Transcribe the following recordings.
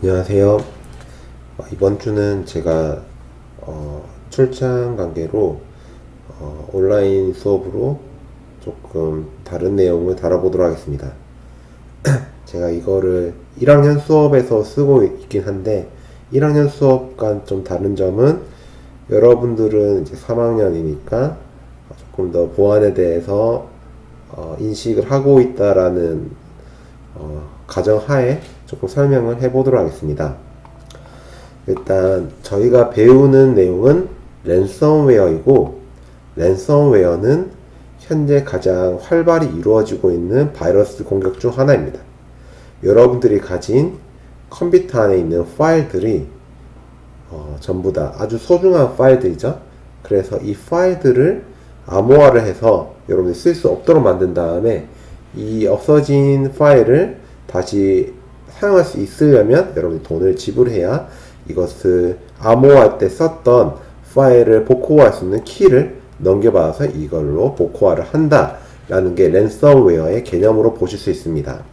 안녕하세요. 이번 주는 제가 출장 관계로 온라인 수업으로 조금 다른 내용을 다뤄보도록 하겠습니다. 제가 이거를 1학년 수업에서 쓰고 있긴 한데 1학년 수업과 좀 다른 점은 여러분들은 이제 3학년이니까 조금 더 보안에 대해서 인식을 하고 있다라는 가정하에 조금 설명을 해보도록 하겠습니다. 일단 저희가 배우는 내용은 랜섬웨어이고, 랜섬웨어는 현재 가장 활발히 이루어지고 있는 바이러스 공격 중 하나입니다. 여러분들이 가진 컴퓨터 안에 있는 파일들이 전부 다 아주 소중한 파일들이죠. 그래서 이 파일들을 암호화를 해서 여러분들이 쓸 수 없도록 만든 다음에 이 없어진 파일을 다시 사용할 수 있으려면 여러분이 돈을 지불해야 이것을 암호화할 때 썼던 파일을 복호할 수 있는 키를 넘겨받아서 이걸로 복호화를 한다 라는 게 랜섬웨어의 개념으로 보실 수 있습니다.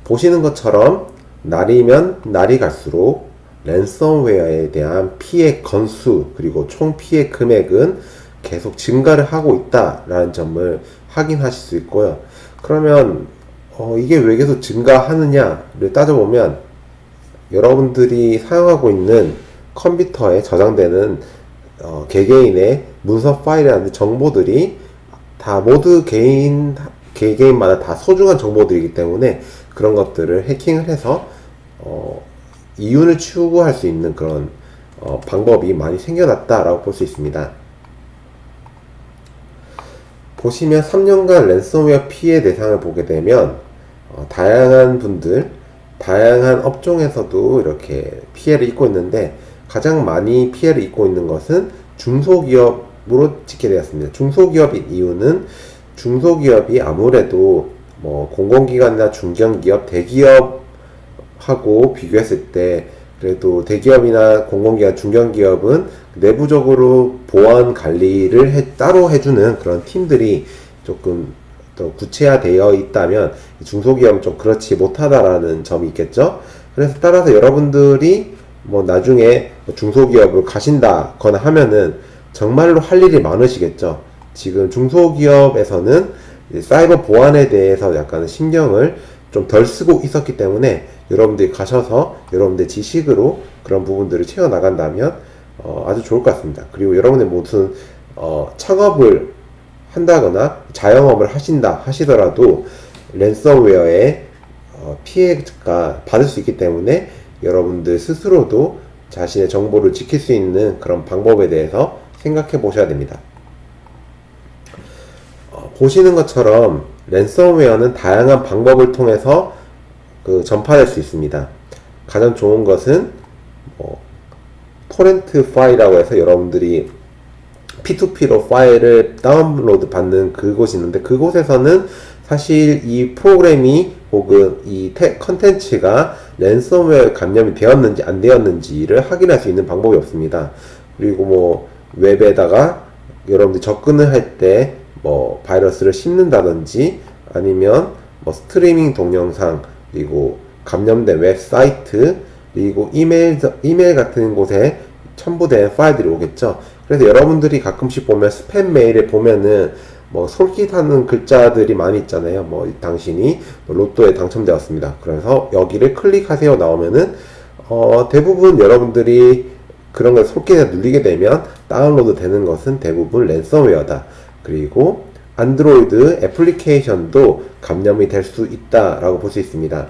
보시는 것처럼 날이면 날이 갈수록 랜섬웨어에 대한 피해 건수 그리고 총 피해 금액은 계속 증가를 하고 있다라는 점을 확인하실 수 있고요. 그러면 이게 왜 계속 증가하느냐를 따져보면 여러분들이 사용하고 있는 컴퓨터에 저장되는 개개인의 문서 파일이라는 정보들이 다 모두 개개인마다 다 소중한 정보들이기 때문에 그런 것들을 해킹을 해서 이윤을 추구할 수 있는 그런 방법이 많이 생겨났다라고 볼 수 있습니다. 보시면 3년간 랜섬웨어 피해 대상을 보게 되면 다양한 분들, 다양한 업종에서도 이렇게 피해를 입고 있는데 가장 많이 피해를 입고 있는 것은 중소기업으로 찍게 되었습니다. 중소기업인 이유는 중소기업이 아무래도 공공기관이나 중견기업, 대기업하고 비교했을 때 그래도 대기업이나 공공기관, 중견기업은 내부적으로 보안 관리를 따로 해주는 그런 팀들이 조금 더 구체화되어 있다면 중소기업은 좀 그렇지 못하다라는 점이 있겠죠. 그래서 따라서 여러분들이 나중에 중소기업을 가신다거나 하면은 정말로 할 일이 많으시겠죠. 지금 중소기업에서는 사이버 보안에 대해서 약간 신경을 좀 덜 쓰고 있었기 때문에 여러분들이 가셔서 여러분들 지식으로 그런 부분들을 채워나간다면 아주 좋을 것 같습니다. 그리고 여러분들 무슨 창업을 한다거나 자영업을 하시더라도 랜섬웨어의 피해가 받을 수 있기 때문에 여러분들 스스로도 자신의 정보를 지킬 수 있는 그런 방법에 대해서 생각해 보셔야 됩니다. 보시는 것처럼 랜섬웨어는 다양한 방법을 통해서 전파될 수 있습니다. 가장 좋은 것은 토렌트 파일이라고 해서 여러분들이 P2P로 파일을 다운로드 받는 그곳이 있는데 그곳에서는 사실 이 프로그램이 혹은 이 컨텐츠가 랜섬웨어 감염이 되었는지 안 되었는지를 확인할 수 있는 방법이 없습니다. 그리고 웹에다가 여러분들이 접근을 할 때 바이러스를 씹는다든지 아니면 스트리밍 동영상 그리고 감염된 웹사이트 그리고 이메일 같은 곳에 첨부된 파일들이 오겠죠. 그래서 여러분들이 가끔씩 보면 스팸 메일에 보면은 솔깃하는 글자들이 많이 있잖아요. 당신이 로또에 당첨되었습니다. 그래서 여기를 클릭하세요 나오면은 대부분 여러분들이 그런 걸 솔깃해 누르게 되면 다운로드 되는 것은 대부분 랜섬웨어다. 그리고 안드로이드 애플리케이션도 감염이 될 수 있다라고 볼 수 있습니다.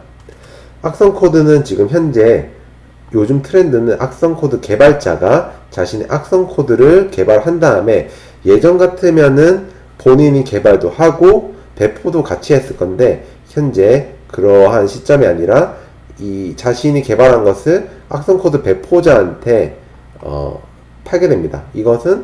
악성 코드는 지금 현재 요즘 트렌드는 악성 코드 개발자가 자신의 악성 코드를 개발한 다음에 예전 같으면은 본인이 개발도 하고 배포도 같이 했을 건데 현재 그러한 시점이 아니라 이 자신이 개발한 것을 악성 코드 배포자한테 팔게 됩니다. 이것은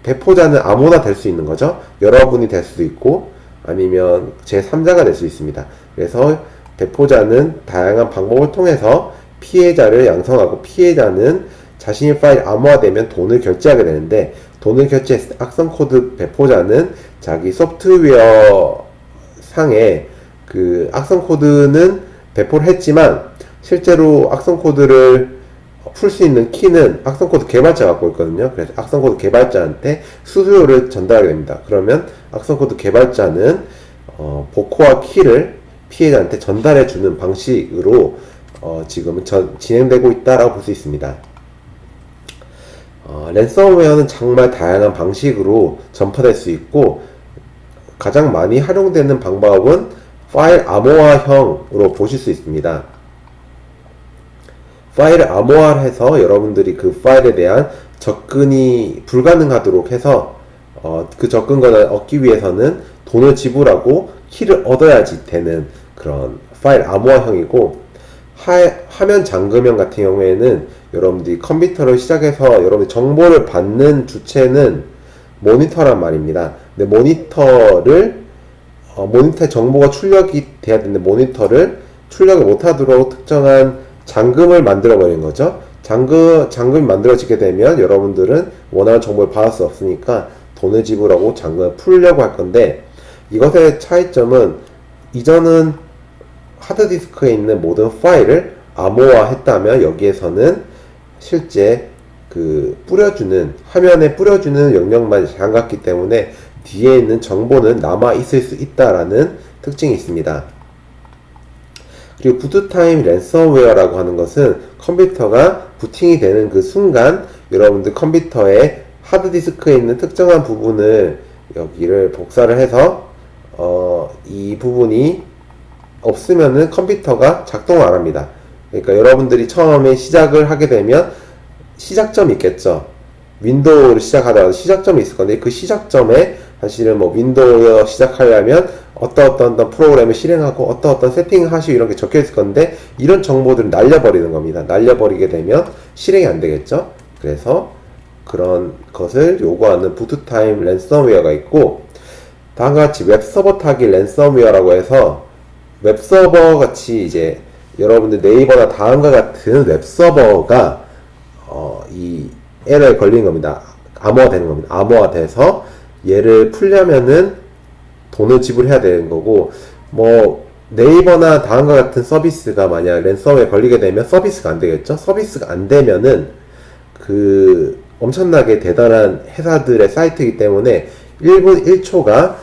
배포자는 아무나 될 수 있는 거죠. 여러분이 될 수도 있고 아니면 제3자가 될 수 있습니다. 그래서 배포자는 다양한 방법을 통해서 피해자를 양성하고 피해자는 자신의 파일 암호화되면 돈을 결제하게 되는데 돈을 결제했을 때 악성 코드 배포자는 자기 소프트웨어 상에 그 악성 코드는 배포를 했지만 실제로 악성 코드를 풀 수 있는 키는 악성 코드 개발자가 갖고 있거든요. 그래서 악성 코드 개발자한테 수수료를 전달하게 됩니다. 그러면 악성 코드 개발자는 복호화 키를 피해자한테 전달해 주는 방식으로 지금은 진행되고 있다라고 볼 수 있습니다. 랜섬웨어는 정말 다양한 방식으로 전파될 수 있고 가장 많이 활용되는 방법은 파일 암호화형으로 보실 수 있습니다. 파일을 암호화해서 여러분들이 그 파일에 대한 접근이 불가능하도록 해서 그 접근권을 얻기 위해서는 돈을 지불하고 키를 얻어야지 되는 그런 파일 암호화형이고, 화면 잠금형 같은 경우에는 여러분들이 컴퓨터를 시작해서 여러분들이 정보를 받는 주체는 모니터란 말입니다. 근데 모니터의 정보가 출력이 돼야 되는데 모니터를 출력을 못하도록 특정한 잠금을 만들어 버린 거죠. 잠금이 만들어지게 되면 여러분들은 원하는 정보를 받을 수 없으니까 돈을 지불하고 잠금을 풀려고 할 건데, 이것의 차이점은 이전은 하드디스크에 있는 모든 파일을 암호화했다면 여기에서는 실제 화면에 뿌려주는 영역만 잠갔기 때문에 뒤에 있는 정보는 남아 있을 수 있다라는 특징이 있습니다. 그리고 부트타임 랜섬웨어라고 하는 것은 컴퓨터가 부팅이 되는 그 순간 여러분들 컴퓨터의 하드디스크에 있는 특정한 부분을 여기를 복사를 해서 이 부분이 없으면은 컴퓨터가 작동을 안 합니다. 그러니까 여러분들이 처음에 시작을 하게 되면 시작점이 있겠죠. 윈도우를 시작하다가 시작점이 있을 건데, 그 시작점에 사실은 윈도우 시작하려면 어떤 프로그램을 실행하고 어떤 세팅을 하시고 이런 게 적혀 있을 건데, 이런 정보들을 날려버리는 겁니다. 날려버리게 되면 실행이 안 되겠죠. 그래서 그런 것을 요구하는 부트타임 랜섬웨어가 있고, 다음과 같이 웹서버 타기 랜섬웨어라고 해서 웹서버 같이 이제 여러분들 네이버나 다음과 같은 웹서버가 이 에러에 걸리는 겁니다. 암호화되는 겁니다. 암호화돼서 얘를 풀려면은 돈을 지불해야 되는 거고, 네이버나 다음과 같은 서비스가 만약 랜섬웨어에 걸리게 되면 서비스가 안 되겠죠. 서비스가 안 되면은 그 엄청나게 대단한 회사들의 사이트이기 때문에 1분 1초가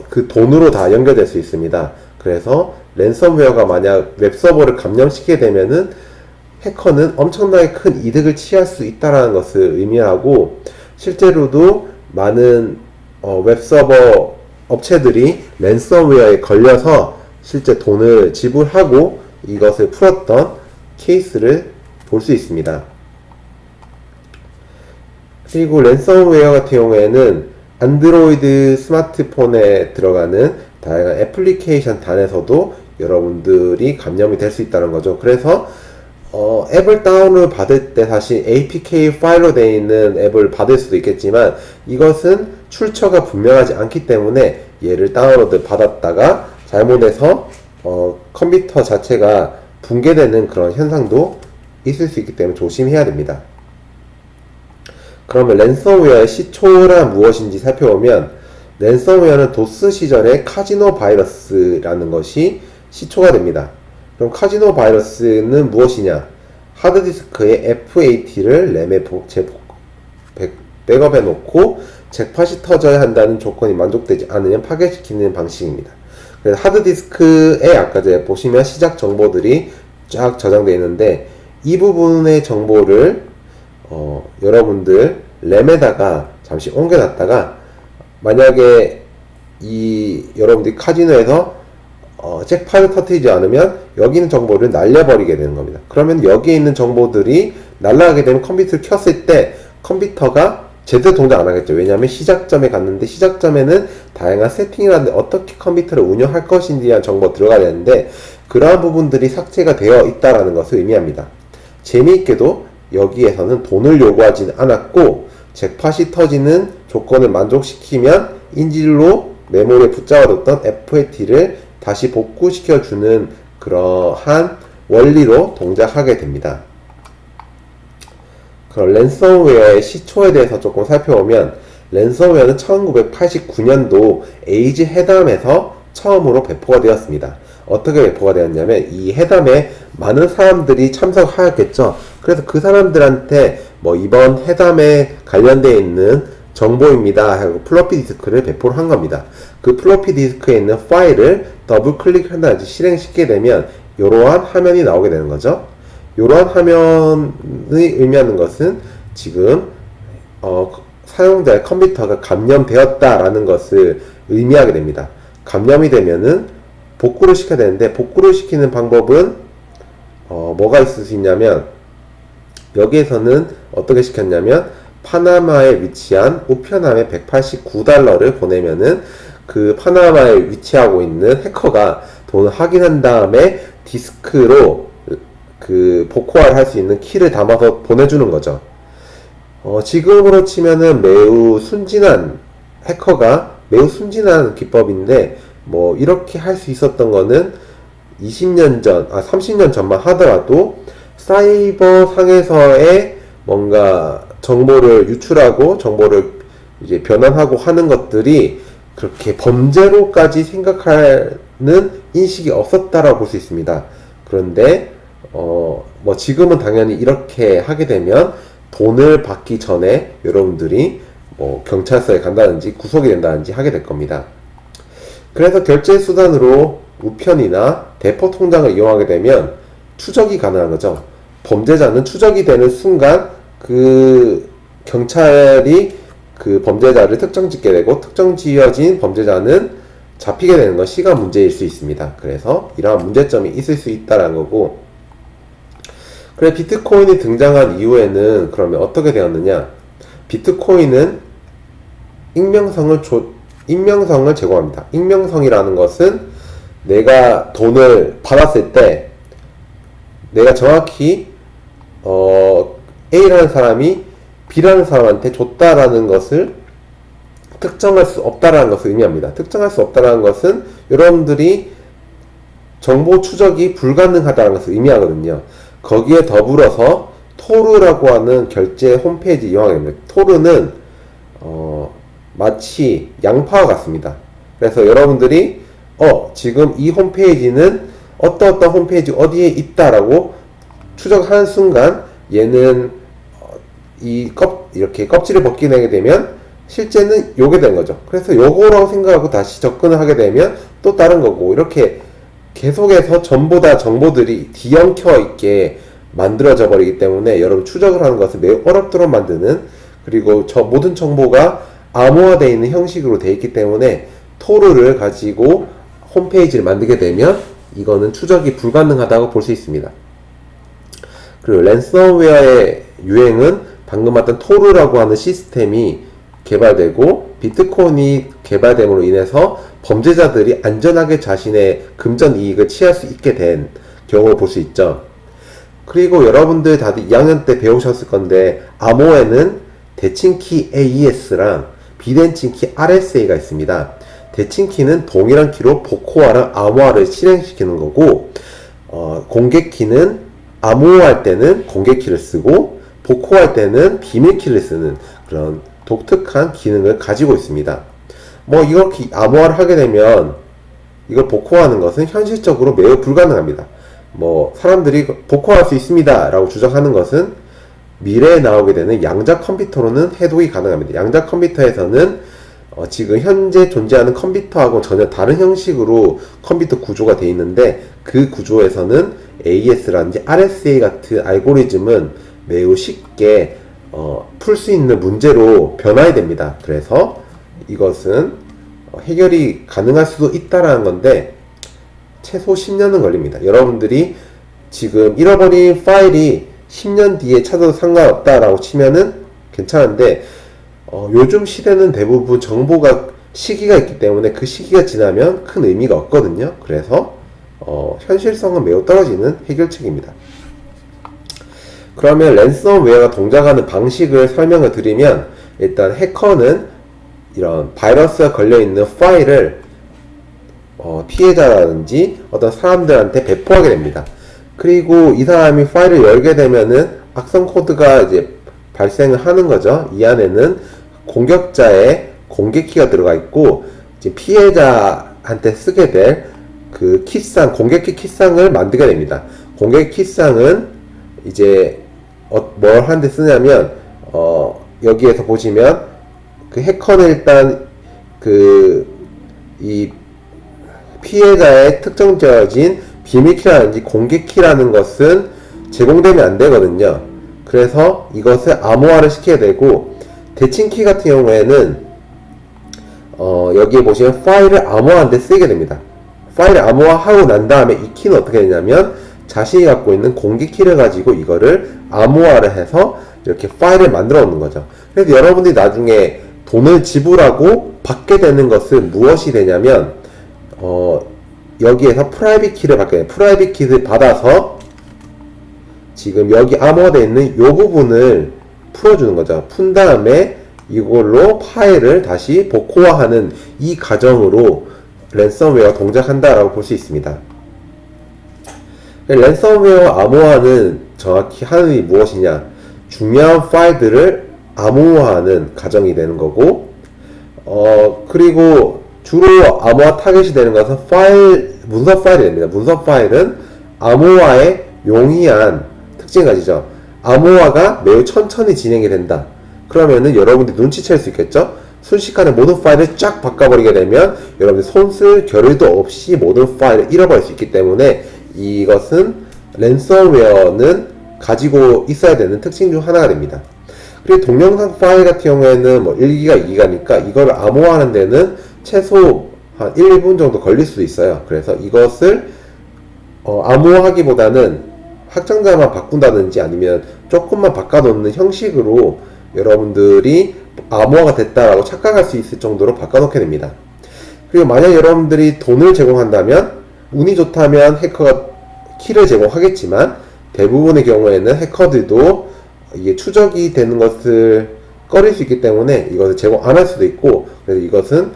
그 돈으로 다 연결될 수 있습니다. 그래서 랜섬웨어가 만약 웹서버를 감염시키게 되면은 해커는 엄청나게 큰 이득을 취할 수 있다는 것을 의미하고, 실제로도 많은 웹서버 업체들이 랜섬웨어에 걸려서 실제 돈을 지불하고 이것을 풀었던 케이스를 볼 수 있습니다. 그리고 랜섬웨어 같은 경우에는 안드로이드 스마트폰에 들어가는 다양한 애플리케이션 단에서도 여러분들이 감염이 될 수 있다는 거죠. 그래서 앱을 다운을 받을 때 사실 APK 파일로 되어 있는 앱을 받을 수도 있겠지만, 이것은 출처가 분명하지 않기 때문에 얘를 다운로드 받았다가 잘못해서 컴퓨터 자체가 붕괴되는 그런 현상도 있을 수 있기 때문에 조심해야 됩니다. 그러면 랜섬웨어의 시초란 무엇인지 살펴보면, 랜섬웨어는 도스 시절의 카지노 바이러스라는 것이 시초가 됩니다. 그럼 카지노 바이러스는 무엇이냐? 하드디스크에 FAT를 램에 백업해 놓고 잭팟이 터져야 한다는 조건이 만족되지 않으면 파괴시키는 방식입니다. 그래서 하드디스크에 아까 전에 보시면 시작 정보들이 쫙 저장되어 있는데, 이 부분의 정보를 여러분들 램에다가 잠시 옮겨놨다가 만약에 여러분들이 카지노에서 잭팟을 터뜨리지 않으면 여기 있는 정보를 날려버리게 되는 겁니다. 그러면 여기에 있는 정보들이 날아가게 되면 컴퓨터를 켰을 때 컴퓨터가 제대로 동작 안 하겠죠. 왜냐하면 시작점에 갔는데, 시작점에는 다양한 세팅을 하는데 어떻게 컴퓨터를 운영할 것인지에 대한 정보가 들어가야 되는데, 그러한 부분들이 삭제가 되어 있다는 것을 의미합니다. 재미있게도 여기에서는 돈을 요구하지는 않았고, 잭팟이 터지는 조건을 만족시키면 인질로 메모리에 붙잡아뒀던 FAT를 다시 복구시켜주는 그러한 원리로 동작하게 됩니다. 그럼 랜섬웨어의 시초에 대해서 조금 살펴보면, 랜섬웨어는 1989년도 에이즈 해담에서 처음으로 배포가 되었습니다. 어떻게 배포가 되었냐면 이 회담에 많은 사람들이 참석하였겠죠. 그래서 그 사람들한테 뭐 이번 회담에 관련되어 있는 정보입니다 하고 플로피 디스크를 배포를 한 겁니다. 그 플로피 디스크에 있는 파일을 더블 클릭한다든지 실행시키게 되면 이러한 화면이 나오게 되는 거죠. 이러한 화면이 의미하는 것은 지금 사용자의 컴퓨터가 감염되었다라는 것을 의미하게 됩니다. 감염이 되면은 복구를 시켜야 되는데, 복구를 시키는 방법은 뭐가 있을 수 있냐면, 여기에서는 어떻게 시켰냐면 파나마에 위치한 우편함에 $189를 보내면은 그 파나마에 위치하고 있는 해커가 돈을 확인한 다음에 디스크로 그 복호화를 할 수 있는 키를 담아서 보내주는 거죠. 지금으로 치면은 매우 순진한 해커가 매우 순진한 기법인데, 뭐 이렇게 할 수 있었던 거는 20년 전, 30년 전만 하더라도 사이버 상에서의 뭔가 정보를 유출하고 정보를 이제 변환하고 하는 것들이 그렇게 범죄로까지 생각하는 인식이 없었다라고 볼 수 있습니다. 그런데 뭐 지금은 당연히 이렇게 하게 되면 돈을 받기 전에 여러분들이 뭐 경찰서에 간다든지 구속이 된다든지 하게 될 겁니다. 그래서 결제 수단으로 우편이나 대포 통장을 이용하게 되면 추적이 가능한 거죠. 범죄자는 추적이 되는 순간 그 경찰이 그 범죄자를 특정 짓게 되고, 특정 지어진 범죄자는 잡히게 되는 건 시간 문제일 수 있습니다. 그래서 이러한 문제점이 있을 수 있다는 거고, 그래 비트코인이 등장한 이후에는 그러면 어떻게 되었느냐? 비트코인은 익명성을 제공합니다. 익명성이라는 것은 내가 돈을 받았을 때 내가 정확히 A라는 사람이 B라는 사람한테 줬다라는 것을 특정할 수 없다라는 것을 의미합니다. 특정할 수 없다라는 것은 여러분들이 정보 추적이 불가능하다는 것을 의미하거든요. 거기에 더불어서 토르라고 하는 결제 홈페이지 이용하게 됩니다. 토르는 마치 양파와 같습니다. 그래서 여러분들이 지금 이 홈페이지는 어떤 홈페이지 어디에 있다라고 추적하는 순간 얘는 이렇게 껍질을 벗기게 되면 실제는 요게 된 거죠. 그래서 요거라고 생각하고 다시 접근을 하게 되면 또 다른 거고, 이렇게 계속해서 전부 다 정보들이 뒤엉켜 있게 만들어져 버리기 때문에 여러분 추적을 하는 것을 매우 어렵도록 만드는, 그리고 저 모든 정보가 암호화되어 있는 형식으로 되어 있기 때문에 토르를 가지고 홈페이지를 만들게 되면 이거는 추적이 불가능하다고 볼 수 있습니다. 그리고 랜섬웨어의 유행은 방금 봤던 토르라고 하는 시스템이 개발되고 비트코인이 개발됨으로 인해서 범죄자들이 안전하게 자신의 금전 이익을 취할 수 있게 된 경우를 볼 수 있죠. 그리고 여러분들 다들 2학년 때 배우셨을 건데, 암호에는 대칭키 AES랑 비대칭키 RSA가 있습니다. 대칭키는 동일한 키로 복호화랑 암호화를 실행시키는 거고, 공개키는 암호화할 때는 공개키를 쓰고 복호할 때는 비밀키를 쓰는 그런 독특한 기능을 가지고 있습니다. 뭐 이렇게 암호화를 하게 되면 이걸 복호하는 것은 현실적으로 매우 불가능합니다. 뭐 사람들이 복호할 수 있습니다 라고 주장하는 것은 미래에 나오게 되는 양자 컴퓨터로는 해독이 가능합니다. 양자 컴퓨터에서는 지금 현재 존재하는 컴퓨터하고 전혀 다른 형식으로 컴퓨터 구조가 되어 있는데, 그 구조에서는 AES라든지 RSA 같은 알고리즘은 매우 쉽게 풀 수 있는 문제로 변화해야 됩니다. 그래서 이것은 해결이 가능할 수도 있다라는 건데 최소 10년은 걸립니다. 여러분들이 지금 잃어버린 파일이 10년 뒤에 찾아도 상관없다라고 치면은 괜찮은데, 요즘 시대는 대부분 정보가 시기가 있기 때문에 그 시기가 지나면 큰 의미가 없거든요. 그래서 현실성은 매우 떨어지는 해결책입니다. 그러면 랜섬웨어가 동작하는 방식을 설명을 드리면, 일단 해커는 이런 바이러스가 걸려있는 파일을 피해자라든지 어떤 사람들한테 배포하게 됩니다. 그리고 이 사람이 파일을 열게 되면은 악성 코드가 이제 발생을 하는 거죠. 이 안에는 공격자의 공개키가 들어가 있고, 이제 피해자한테 쓰게 될 그 키상, 공개키 키상을 만들게 됩니다. 공개키 키상은 이제 뭘 하는데 쓰냐면 여기에서 보시면 그 해커는 일단 이 피해자의 특정되어진 비밀키라든지 공개키라는 것은 제공되면 안 되거든요. 그래서 이것을 암호화를 시켜야 되고, 대칭키 같은 경우에는 여기에 보시면 파일을 암호화하는 데 쓰게 됩니다. 파일을 암호화하고 난 다음에 이 키는 어떻게 되냐면 자신이 갖고 있는 공개키를 가지고 이거를 암호화를 해서 이렇게 파일을 만들어 놓는 거죠. 그래서 여러분들이 나중에 돈을 지불하고 받게 되는 것은 무엇이 되냐면 여기에서 프라이빗 키를 받게 돼요. 프라이빗 키를 받아서 지금 여기 암호화되어 있는 이 부분을 풀어주는 거죠. 푼 다음에 이걸로 파일을 다시 복호화하는 이 과정으로 랜섬웨어가 동작한다라고 볼 수 있습니다. 랜섬웨어 암호화는 정확히 하는 일이 무엇이냐? 중요한 파일들을 암호화하는 과정이 되는 거고, 그리고 주로 암호화 타겟이 되는 것은 문서 파일이 됩니다. 문서 파일은 암호화에 용이한 특징을 가지죠. 암호화가 매우 천천히 진행이 된다. 그러면은 여러분들이 눈치챌 수 있겠죠? 순식간에 모든 파일을 쫙 바꿔버리게 되면 여러분들 손쓸 겨를도 없이 모든 파일을 잃어버릴 수 있기 때문에 이것은 랜섬웨어는 가지고 있어야 되는 특징 중 하나가 됩니다. 그리고 동영상 파일 같은 경우에는 뭐 1기가, 2기가니까 이걸 암호화하는 데는 최소 한 1, 2분 정도 걸릴 수도 있어요. 그래서 이것을 암호화하기보다는 확장자만 바꾼다든지 아니면 조금만 바꿔놓는 형식으로 여러분들이 암호화가 됐다라고 착각할 수 있을 정도로 바꿔놓게 됩니다. 그리고 만약 여러분들이 돈을 제공한다면 운이 좋다면 해커가 키를 제공하겠지만 대부분의 경우에는 해커들도 이게 추적이 되는 것을 꺼릴 수 있기 때문에 이것을 제공 안 할 수도 있고, 그래서 이것은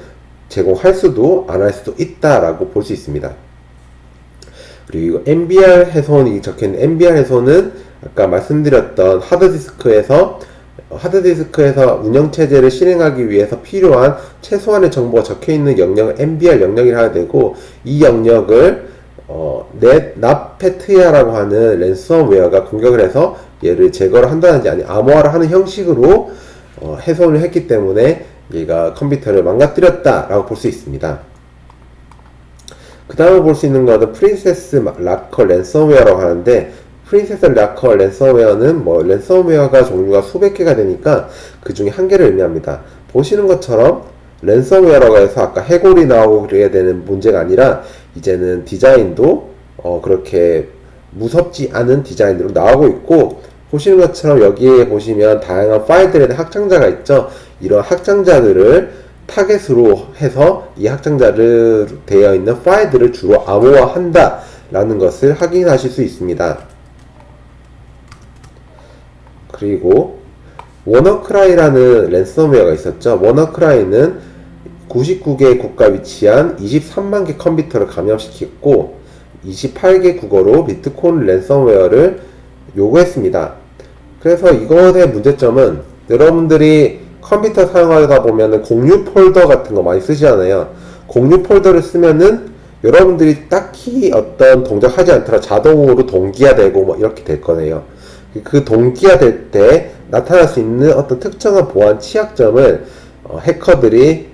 제공할 수도 안 할 수도 있다라고 볼 수 있습니다. 그리고 MBR 훼손이 적혀있는 MBR 훼손은 아까 말씀드렸던 하드디스크에서 운영체제를 실행하기 위해서 필요한 최소한의 정보가 적혀있는 영역을 MBR 영역이라 해야 되고, 이 영역을 낫페트야라고 하는 랜섬웨어가 공격을 해서 얘를 제거를 한다든지 아니 암호화를 하는 형식으로 훼손을 했기 때문에 얘가 컴퓨터를 망가뜨렸다라고 볼 수 있습니다. 그 다음에 볼 수 있는 것은 프린세스 락커 랜섬웨어라고 하는데, 프린세스 락커 랜섬웨어는 랜섬웨어가 종류가 수백 개가 되니까 그 중에 한 개를 의미합니다. 보시는 것처럼 랜섬웨어라고 해서 아까 해골이 나오고 그래야 되는 문제가 아니라 이제는 디자인도 그렇게 무섭지 않은 디자인으로 나오고 있고, 보시는 것처럼 여기에 보시면 다양한 파일들에 대한 확장자가 있죠. 이런 확장자들을 타겟으로 해서 이 확장자를 되어 있는 파일들을 주로 암호화한다 라는 것을 확인하실 수 있습니다. 그리고 워너크라이라는 랜섬웨어가 있었죠. 워너크라이는 99개 국가 위치한 23만 개 컴퓨터를 감염시켰고 28개 국어로 비트코인 랜섬웨어를 요구했습니다. 그래서 이것의 문제점은 여러분들이 컴퓨터 사용하다 보면은 공유 폴더 같은 거 많이 쓰시잖아요. 공유 폴더를 쓰면은 여러분들이 딱히 어떤 동작 하지 않더라도 자동으로 동기화되고 뭐 이렇게 될 거네요. 그 동기화될 때 나타날 수 있는 어떤 특정한 보안 취약점을 해커들이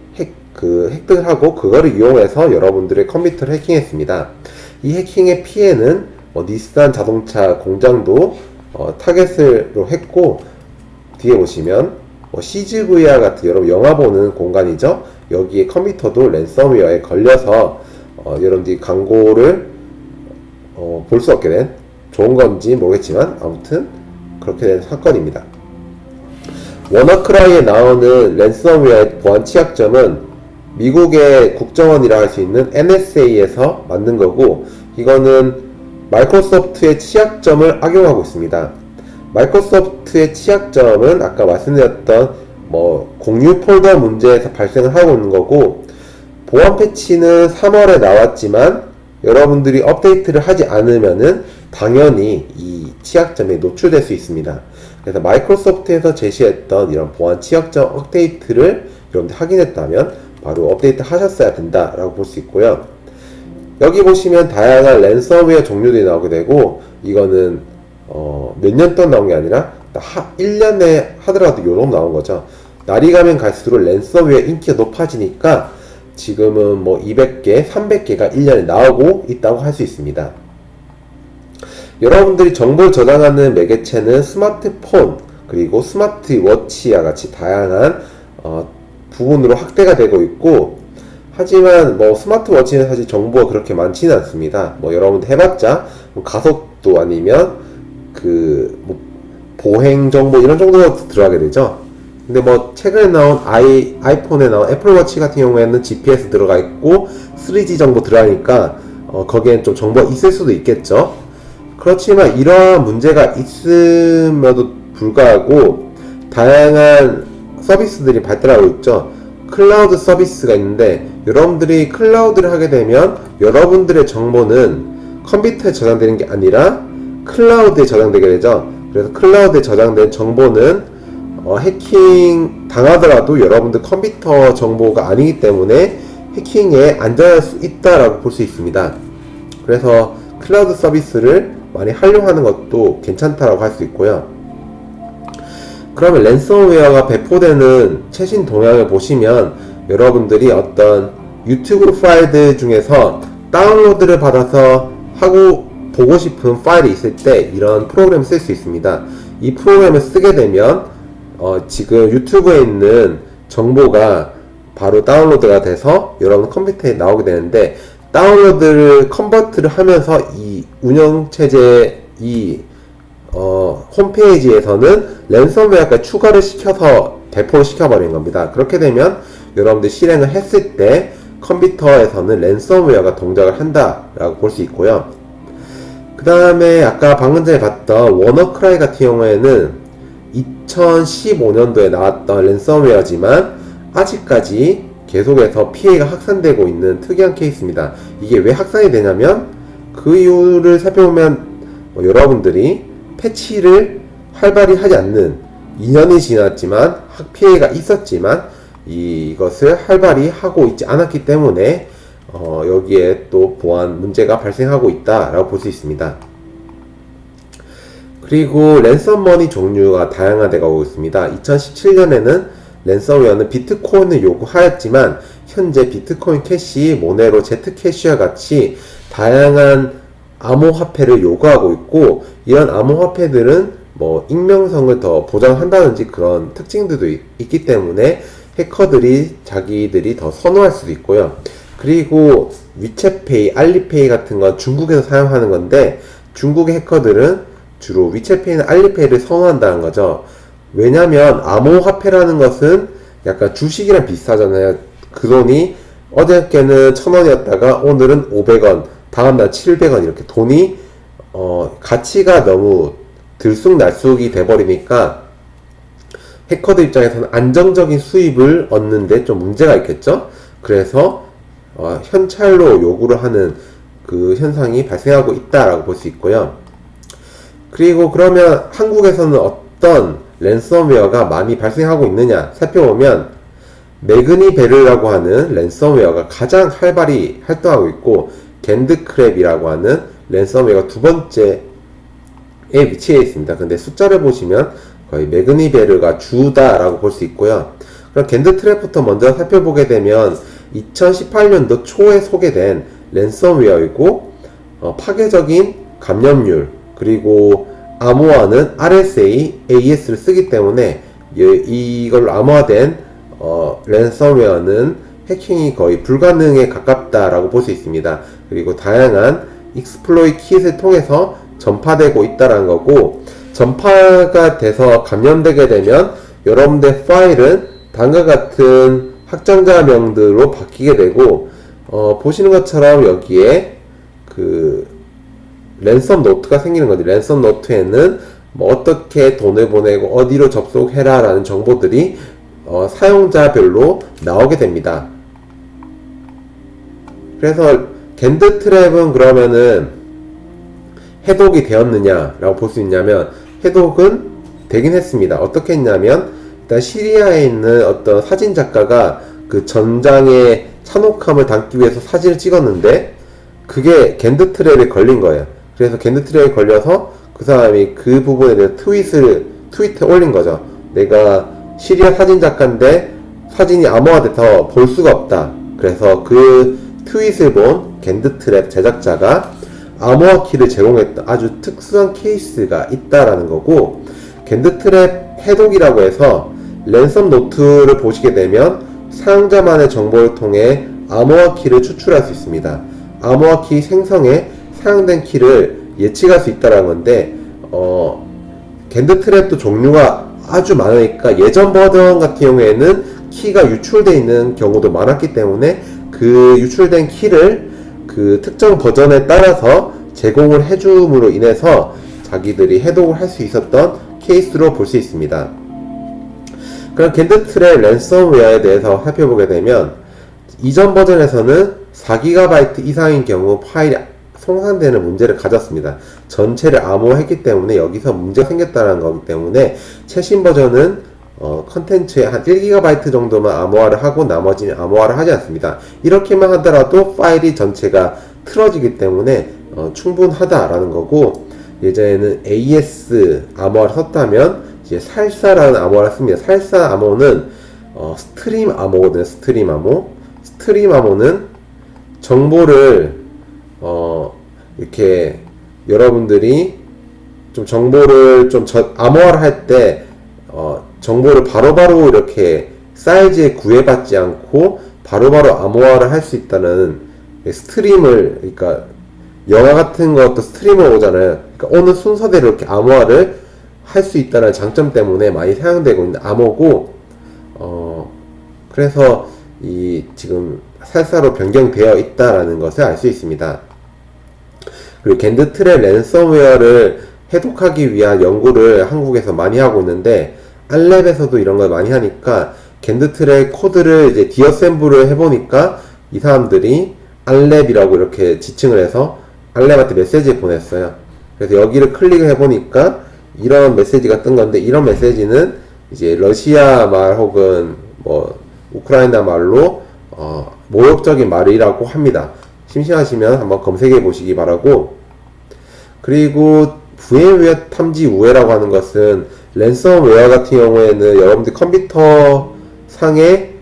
획득을 하고 그거를 이용해서 여러분들의 컴퓨터를 해킹했습니다. 이 해킹의 피해는 닛산 자동차 공장도 타겟으로 했고, 뒤에 보시면 CGVR 같은 여러분 영화 보는 공간이죠. 여기에 컴퓨터도 랜섬웨어에 걸려서 여러분들이 광고를 볼 수 없게 된, 좋은 건지 모르겠지만 아무튼 그렇게 된 사건입니다. 워너크라이에 나오는 랜섬웨어의 보안 취약점은 미국의 국정원이라 할 수 있는 NSA에서 만든 거고, 이거는 마이크로소프트의 취약점을 악용하고 있습니다. 마이크로소프트의 취약점은 아까 말씀드렸던 공유 폴더 문제에서 발생을 하고 있는 거고, 보안 패치는 3월에 나왔지만 여러분들이 업데이트를 하지 않으면은 당연히 이 취약점에 노출될 수 있습니다. 그래서 마이크로소프트에서 제시했던 이런 보안 취약점 업데이트를 여러분들 확인했다면 바로 업데이트 하셨어야 된다라고 볼 수 있고요. 여기 보시면 다양한 랜섬웨어 종류들이 나오게 되고, 이거는 몇 년 동안 나온 게 아니라 1년에 하더라도 요런 나온 거죠. 날이 가면 갈수록 랜섬웨어 인기가 높아지니까 지금은 뭐 200개, 300개가 1년에 나오고 있다고 할 수 있습니다. 여러분들이 정보를 저장하는 매개체는 스마트폰, 그리고 스마트워치와 같이 다양한 부분으로 확대가 되고 있고, 하지만 뭐 스마트워치는 사실 정보가 그렇게 많지는 않습니다. 뭐 여러분들 해봤자 뭐 가속도 아니면 뭐 보행 정보 이런 정도가 들어가게 되죠. 근데 뭐 최근에 나온 아이폰에 나온 애플워치 같은 경우에는 GPS 들어가 있고 3G 정보 들어가니까 거기엔 좀 정보가 있을 수도 있겠죠. 그렇지만 이러한 문제가 있음에도 불구하고 다양한 서비스들이 발달하고 있죠. 클라우드 서비스가 있는데, 여러분들이 클라우드를 하게 되면 여러분들의 정보는 컴퓨터에 저장되는 게 아니라 클라우드에 저장되게 되죠. 그래서 클라우드에 저장된 정보는 해킹 당하더라도 여러분들 컴퓨터 정보가 아니기 때문에 해킹에 안전할 수 있다라고 볼 수 있습니다. 그래서 클라우드 서비스를 많이 활용하는 것도 괜찮다라고 할 수 있고요. 그러면 랜섬웨어가 배포되는 최신 동향을 보시면 여러분들이 어떤 유튜브 파일들 중에서 다운로드를 받아서 보고 싶은 파일이 있을 때 이런 프로그램을 쓸 수 있습니다. 이 프로그램을 쓰게 되면 지금 유튜브에 있는 정보가 바로 다운로드가 돼서 여러분 컴퓨터에 나오게 되는데, 다운로드를 컨버트를 하면서 이 운영체제 홈페이지에서는 랜섬웨어까지 추가를 시켜서 배포를 시켜버린 겁니다. 그렇게 되면 여러분들 실행을 했을 때 컴퓨터에서는 랜섬웨어가 동작을 한다라고 볼 수 있고요. 그 다음에 아까 방금 전에 봤던 워너크라이 같은 경우에는 2015년도에 나왔던 랜섬웨어지만 아직까지 계속해서 피해가 확산되고 있는 특이한 케이스입니다. 이게 왜 확산이 되냐면 그 이유를 살펴보면 여러분들이 패치를 활발히 하지 않는, 2년이 지났지만 피해가 있었지만 이것을 활발히 하고 있지 않았기 때문에 여기에 또 보안 문제가 발생하고 있다라고 볼 수 있습니다. 그리고 랜섬머니 종류가 다양화되고 있습니다. 2017년에는 랜섬웨어는 비트코인을 요구하였지만 현재 비트코인 캐시, 모네로, 제트캐시와 같이 다양한 암호화폐를 요구하고 있고, 이런 암호화폐들은 뭐 익명성을 더 보장한다든지 그런 특징들도 있기 때문에 해커들이 자기들이 더 선호할 수도 있고요. 그리고 위챗페이, 알리페이 같은 건 중국에서 사용하는 건데, 중국의 해커들은 주로 위챗페이나 알리페이를 선호한다는 거죠. 왜냐면 암호화폐라는 것은 약간 주식이랑 비슷하잖아요. 그 돈이 어저께는 1,000원이었다가 오늘은 500원, 다음날 700원, 이렇게 돈이 가치가 너무 들쑥날쑥이 돼버리니까 해커들 입장에서는 안정적인 수입을 얻는데 좀 문제가 있겠죠. 그래서 현찰로 요구를 하는 그 현상이 발생하고 있다라고 볼 수 있고요. 그리고 그러면 한국에서는 어떤 랜섬웨어가 많이 발생하고 있느냐 살펴보면, 매그니베르라고 하는 랜섬웨어가 가장 활발히 활동하고 있고, 겐드크랩이라고 하는 랜섬웨어가 두 번째에 위치해 있습니다. 근데 숫자를 보시면 거의 매그니베르가 주다라고 볼 수 있고요. 그럼 겐드트랩부터 먼저 살펴보게 되면 2018년도 초에 소개된 랜섬웨어이고, 파괴적인 감염률, 그리고 암호화는 RSA, AES를 쓰기 때문에 이걸로 암호화된 랜섬웨어는 해킹이 거의 불가능에 가깝다라고 볼 수 있습니다. 그리고 다양한 익스플로이트 킷을 통해서 전파되고 있다는 거고, 전파가 돼서 감염되게 되면 여러분들 파일은 다음과 같은 확장자명들로 바뀌게 되고, 보시는 것처럼 여기에 랜섬 노트가 생기는 거죠. 랜섬 노트에는 뭐 어떻게 돈을 보내고 어디로 접속해라 라는 정보들이 사용자별로 나오게 됩니다. 그래서 겐드트랩은 그러면은 해독이 되었느냐 라고 볼 수 있냐면, 해독은 되긴 했습니다. 어떻게 했냐면, 일단 시리아에 있는 어떤 사진 작가가 그 전장의 참혹함을 담기 위해서 사진을 찍었는데, 그게 겐드 트랩에 걸린 거예요. 그래서 겐드 트랩에 걸려서 그 사람이 그 부분에 대해서 트위트 올린 거죠. 내가 시리아 사진 작가인데 사진이 암호화돼서 볼 수가 없다. 그래서 그 트윗을 본 겐드 트랩 제작자가 암호화 키를 제공했던 아주 특수한 케이스가 있다라는 거고, 겐드 트랩 해독이라고 해서 랜섬 노트를 보시게 되면 사용자만의 정보를 통해 암호화 키를 추출할 수 있습니다. 암호화 키 생성에 사용된 키를 예측할 수 있다는 건데, 겐드 트랩도 종류가 아주 많으니까 예전 버전 같은 경우에는 키가 유출되어 있는 경우도 많았기 때문에 그 유출된 키를 그 특정 버전에 따라서 제공을 해줌으로 인해서 자기들이 해독을 할 수 있었던 케이스로 볼 수 있습니다. 그럼 겐드 트랩 랜섬웨어에 대해서 살펴보게 되면 이전 버전에서는 4GB 이상인 경우 파일이 송산되는 문제를 가졌습니다. 전체를 암호화했기 때문에 여기서 문제가 생겼다는 거기 때문에 최신 버전은 컨텐츠에 한 1GB 정도만 암호화를 하고 나머지는 암호화를 하지 않습니다. 이렇게만 하더라도 파일이 전체가 틀어지기 때문에 충분하다라는 거고, 예전에는 AS 암호화를 썼다면 이제 살사라는 암호화를 씁니다. 살사 암호는 스트림 암호거든요. 스트림 암호. 스트림 암호는 정보를 이렇게 여러분들이 좀 정보를 좀 암호화를 할 때 정보를 바로바로 이렇게 사이즈에 구애받지 않고 바로바로 암호화를 할 수 있다는 스트림을, 그러니까 영화 같은 것도 스트림으로 오잖아요. 그러니까 어느 순서대로 이렇게 암호화를 할 수 있다는 장점 때문에 많이 사용되고 있는 암호고, 그래서 이 지금 살사로 변경되어 있다라는 것을 알 수 있습니다. 그리고 겐드 트랩 랜섬웨어를 해독하기 위한 연구를 한국에서 많이 하고 있는데, 알랩에서도 이런 걸 많이 하니까 겐드 트랩 코드를 이제 디어셈블을 해보니까 이 사람들이 알랩이라고 이렇게 지칭을 해서 알랩한테 메시지를 보냈어요. 그래서 여기를 클릭을 해보니까 이런 메시지가 뜬 건데, 이런 메시지는 이제 러시아 말 혹은 뭐 우크라이나 말로 모욕적인 말이라고 합니다. 심심하시면 한번 검색해 보시기 바라고, 그리고 VM웨어 탐지 우회라고 하는 것은 랜섬웨어 같은 경우에는 여러분들 컴퓨터 상에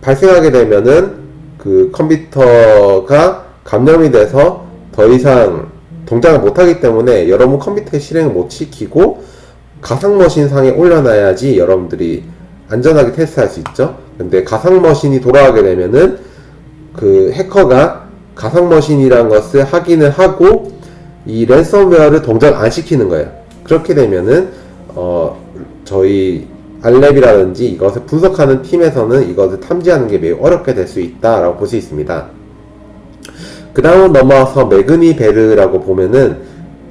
발생하게 되면은 그 컴퓨터가 감염이 돼서 더 이상 동작을 못하기 때문에 여러분 컴퓨터에 실행을 못 시키고 가상머신 상에 올려놔야지 여러분들이 안전하게 테스트할 수 있죠. 근데 가상머신이 돌아가게 되면은 그 해커가 가상머신이라는 것을 확인을 하고 이 랜섬웨어를 동작 안 시키는 거예요. 그렇게 되면은 저희 알랩이라든지 이것을 분석하는 팀에서는 이것을 탐지하는 게 매우 어렵게 될 수 있다라고 볼 수 있습니다. 그 다음 넘어와서 매그니베르라고 보면은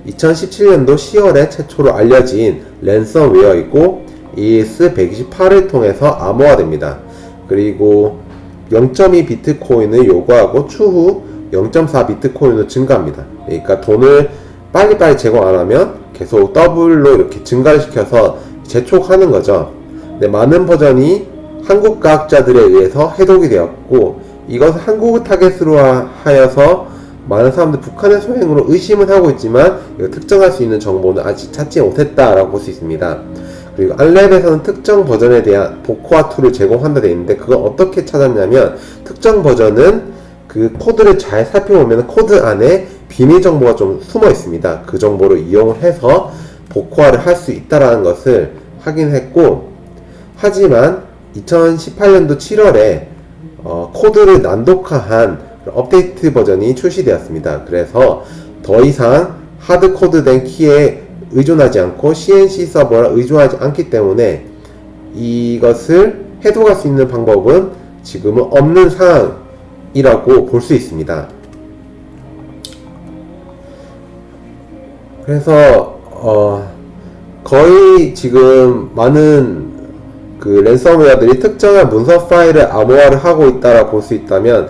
2017년도 10월에 최초로 알려진 랜섬웨어이고 ES128을 통해서 암호화됩니다. 그리고 0.2 비트코인을 요구하고 추후 0.4 비트코인으로 증가합니다. 그러니까 돈을 빨리빨리 제공 안 하면 계속 더블로 이렇게 증가를 시켜서 재촉하는 거죠. 근데 많은 버전이 한국 과학자들에 의해서 해독이 되었고, 이것을 한국을 타겟으로 하여서 많은 사람들 북한의 소행으로 의심은 하고 있지만 이거 특정할 수 있는 정보는 아직 찾지 못했다라고 볼 수 있습니다. 그리고 알랩에서는 특정 버전에 대한 복호화2를 제공한다 되어 있는데, 그걸 어떻게 찾았냐면 특정 버전은 그 코드를 잘 살펴보면 코드 안에 비밀 정보가 좀 숨어 있습니다. 그 정보를 이용을 해서 복호화를 할 수 있다라는 것을 확인했고, 하지만 2018년도 7월에 코드를 난독화한 업데이트 버전이 출시되었습니다. 그래서 더 이상 하드코드된 키에 의존하지 않고 CNC 서버에 의존하지 않기 때문에 이것을 해독할 수 있는 방법은 지금은 없는 상황이라고 볼 수 있습니다. 그래서 거의 지금 많은 그 랜섬웨어들이 특정한 문서 파일을 암호화를 하고 있다라고 볼 수 있다면,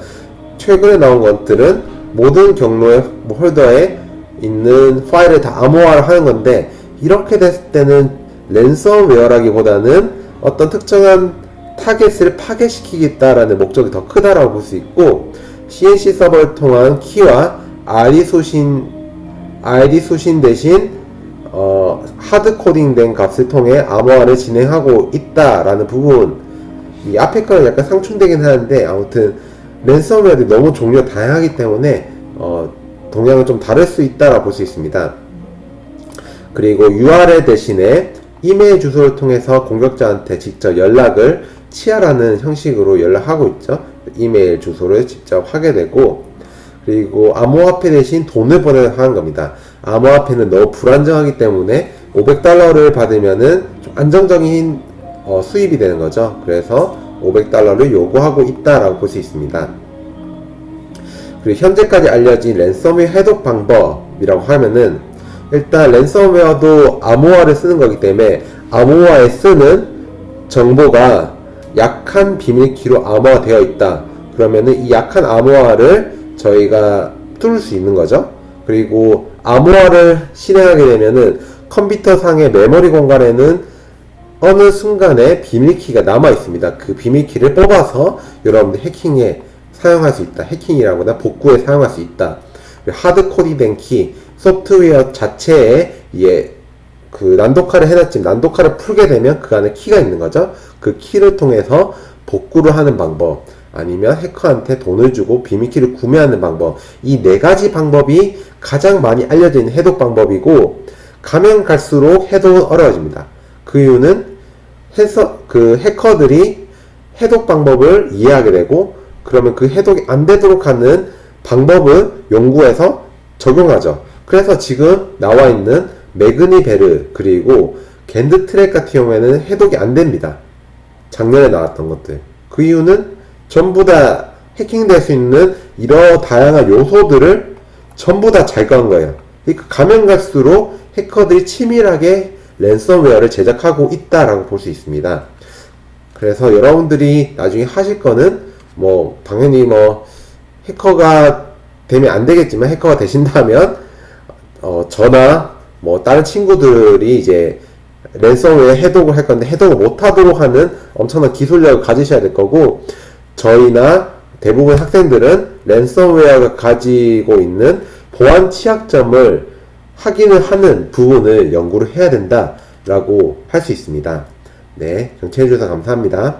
최근에 나온 것들은 모든 경로의 홀더에 있는 파일을 다 암호화를 하는 건데, 이렇게 됐을 때는 랜섬웨어라기보다는 어떤 특정한 타겟을 파괴시키겠다라는 목적이 더 크다라고 볼 수 있고, TNC 서버를 통한 키와 ID 수신 대신 하드 코딩된 값을 통해 암호화를 진행하고 있다라는 부분, 이 앞에 거는 약간 상충되긴 하는데 아무튼 랜섬웨어들이 너무 종류가 다양하기 때문에 동향은 좀 다를 수 있다라고 볼 수 있습니다. 그리고 URL 대신에 이메일 주소를 통해서 공격자한테 직접 연락을 취하라는 형식으로 연락하고 있죠. 이메일 주소를 직접 하게 되고, 그리고 암호화폐 대신 돈을 보내는 겁니다. 암호화폐는 너무 불안정하기 때문에 $500를 받으면은 좀 안정적인 수입이 되는 거죠. 그래서 $500를 요구하고 있다라고 볼 수 있습니다. 그리고 현재까지 알려진 랜섬웨어 해독 방법이라고 하면은, 일단 랜섬웨어도 암호화를 쓰는 거기 때문에 암호화에 쓰는 정보가 약한 비밀키로 암호화 되어 있다. 그러면은 이 약한 암호화를 저희가 뚫을 수 있는 거죠. 그리고 암호화를 실행하게 되면은 컴퓨터 상의 메모리 공간에는 어느 순간에 비밀키가 남아 있습니다. 그 비밀키를 뽑아서 여러분들 해킹에 사용할 수 있다. 해킹이라거나 복구에 사용할 수 있다. 하드 코딩된 키, 소프트웨어 자체에 그 난독화를 해놨지만 난독화를 풀게 되면 그 안에 키가 있는 거죠. 그 키를 통해서 복구를 하는 방법, 아니면 해커한테 돈을 주고 비밀키를 구매하는 방법, 이 네 가지 방법이 가장 많이 알려져 있는 해독 방법이고, 가면 갈수록 해독은 어려워집니다. 그 이유는 그 해커들이 해독 방법을 이해하게 되고, 그러면 그 해독이 안 되도록 하는 방법을 연구해서 적용하죠. 그래서 지금 나와 있는 매그니베르 그리고 겐드 트랙 같은 경우에는 해독이 안 됩니다. 작년에 나왔던 것들. 그 이유는 전부 다 해킹될 수 있는 이런 다양한 요소들을 전부 다 제거한 거예요. 그러니까 가면 갈수록 해커들이 치밀하게 랜섬웨어를 제작하고 있다라고 볼 수 있습니다. 그래서 여러분들이 나중에 하실 거는 당연히 해커가 되면 안 되겠지만, 해커가 되신다면 저나 다른 친구들이 이제 랜섬웨어 해독을 할 건데 해독을 못하도록 하는 엄청난 기술력을 가지셔야 될 거고, 저희나 대부분 학생들은 랜섬웨어가 가지고 있는 보안 취약점을 확인을 하는 부분을 연구를 해야 된다라고 할 수 있습니다. 네, 경청해주셔서 감사합니다.